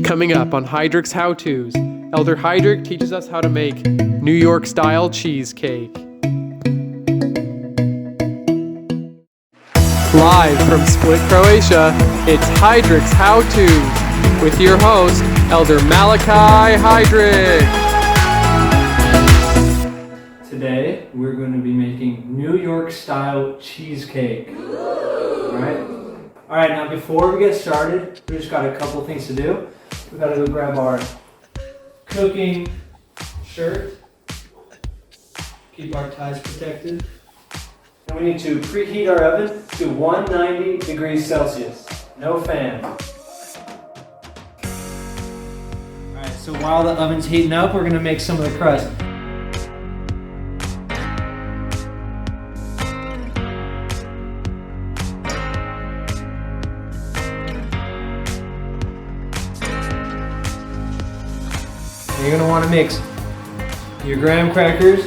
Coming up on Hydrick's How-Tos, Elder Hydrick teaches us how to make New York-style cheesecake. Live from Split, Croatia, it's Hydrick's How-Tos with your host, Elder Malachi Hydrick. Today, we're going to be making New York-style cheesecake. Alright, now before we get started, we just got a couple things to do. We gotta go grab our cooking shirt, keep our ties protected. And we need to preheat our oven to 190 degrees Celsius. No fan. Alright, so while the oven's heating up, we're gonna make some of the crust. You're going to want to mix your graham crackers.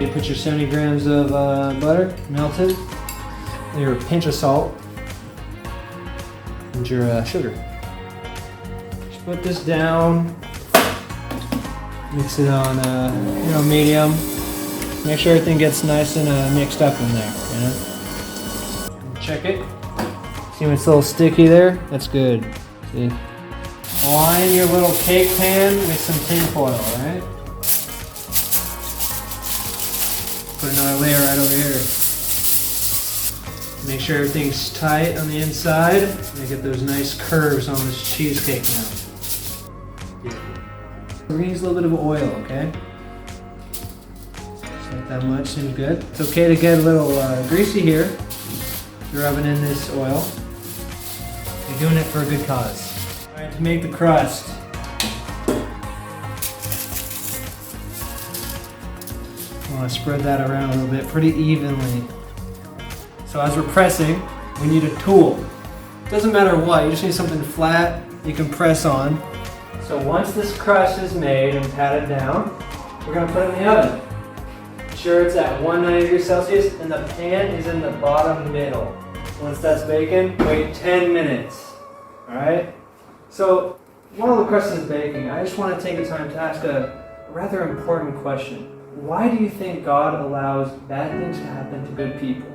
You put your 70 grams of butter melted, your pinch of salt, and your sugar. Just put this down. Mix it on medium. Make sure everything gets nice and mixed up in there. Check it. See when it's a little sticky there? That's good. See? Line your little cake pan with some tin foil, alright? Put another layer right over here. Make sure everything's tight on the inside. And get those nice curves on this cheesecake now. We're going to use a little bit of oil, okay? Just not that much, seems good. It's okay to get a little greasy here. You're rubbing in this oil. You're doing it for a good cause. Alright, to make the crust, I want to spread that around a little bit pretty evenly. So as we're pressing, we need a tool. Doesn't matter what, you just need something flat you can press on. So once this crust is made and patted down, we're going to put it in the oven. Sure it's at 190 degrees Celsius and the pan is in the bottom middle. Once that's baking, wait 10 minutes. Alright? So, while the crust is baking, I just want to take the time to ask a rather important question. Why do you think God allows bad things to happen to good people?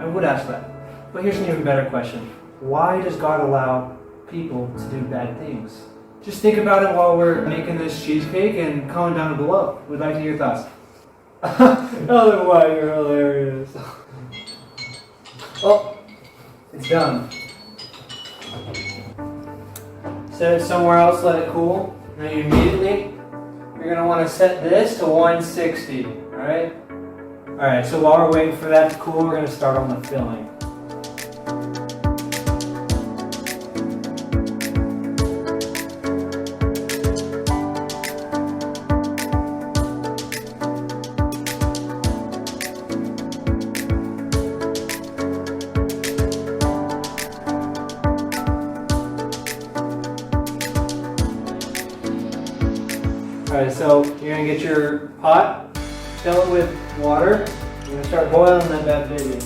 I would ask that. But here's an even better question. Why does God allow people to do bad things? Just think about it while we're making this cheesecake and comment down below. We'd like to hear your thoughts. Oh, wow, you're hilarious. Oh, it's done. Set it somewhere else, let it cool. Now immediately, you're going to want to set this to 160, alright? Alright, so while we're waiting for that to cool, we're going to start on the filling. Alright, so you're going to get your pot, fill it with water. You're going to start boiling that bad baby.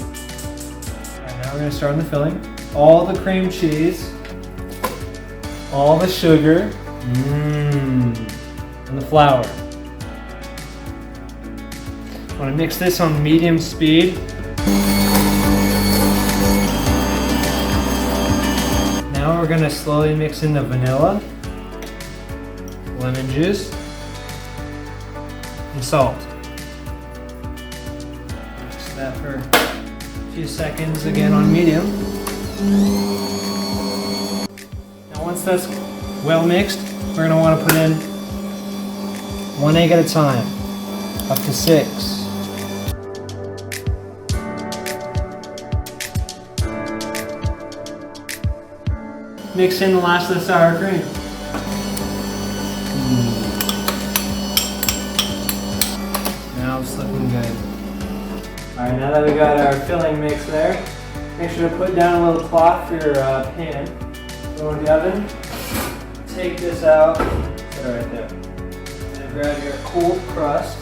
Alright, now we're going to start on the filling. All the cream cheese, all the sugar, and the flour. I want to mix this on medium speed. Now we're going to slowly mix in the vanilla, lemon juice, and salt. Mix that for a few seconds again on medium. Now once that's well mixed, we're going to want to put in 1 egg at a time, up to 6. Mix in the last of the sour cream. Now it's looking good. Alright, now that we got our filling mix there, make sure to put down a little cloth for your pan. Go in the oven. Take this out. Put it right there. And grab your cooled crust.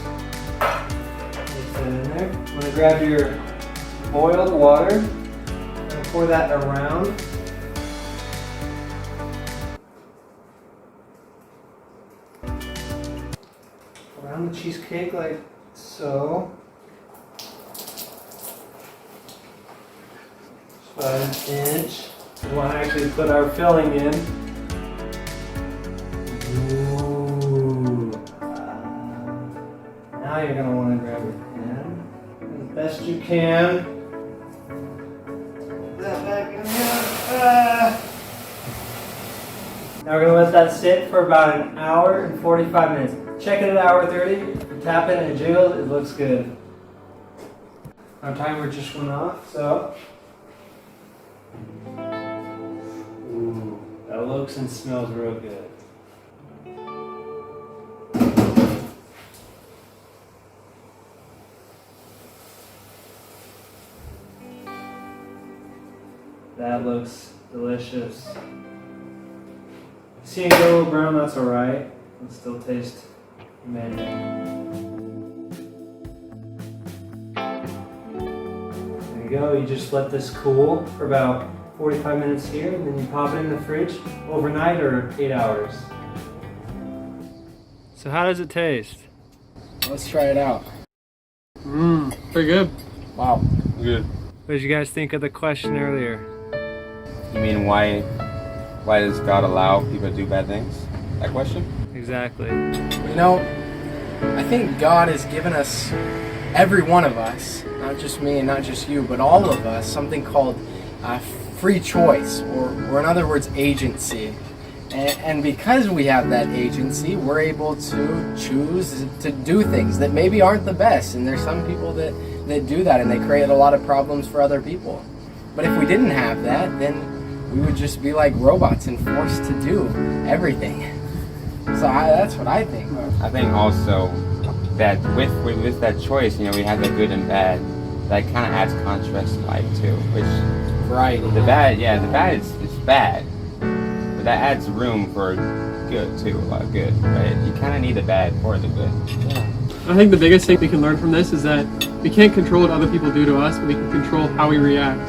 Mix that in there. I'm going to grab your boiled water. I'm going to pour that around. on the cheesecake like so. About an inch. We want to actually put our filling in. Ooh. Now you're going to want to grab your pen as best you can. Put that back in here. Now we're going to let that sit for about an hour and 45 minutes. Check it at hour 30. You tap it and it jiggles. It looks good. Our timer just went off, so. Ooh, that looks and smells real good. That looks delicious. See it go a little brown, that's alright. It still tastes amazing. There you go, you just let this cool for about 45 minutes here, and then you pop it in the fridge overnight or 8 hours. So how does it taste? Let's try it out. Pretty good. Wow. Good. What did you guys think of the question earlier? You mean why does God allow people to do bad things? That question? Exactly. You know, I think God has given us, every one of us, not just me and not just you, but all of us, something called free choice, or in other words, agency. And because we have that agency, we're able to choose to do things that maybe aren't the best. And there's some people that do that, and they create a lot of problems for other people. But if we didn't have that, then we would just be like robots and forced to do everything. So that's what I think. I think also that with that choice, you know, we have the good and bad. That kind of adds contrast to life too, which Right. the bad is bad, but that adds room for good too, a lot of good, right? You kind of need the bad for the good. Yeah. I think the biggest thing we can learn from this is that we can't control what other people do to us, but we can control how we react.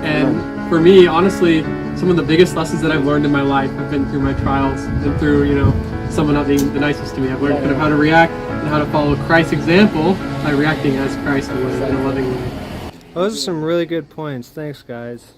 And for me, honestly, some of the biggest lessons that I've learned in my life have been through my trials and through, you know, someone not being the nicest to me. I've learned kind of how to react and how to follow Christ's example by reacting as Christ would in a loving way. Those are some really good points. Thanks, guys.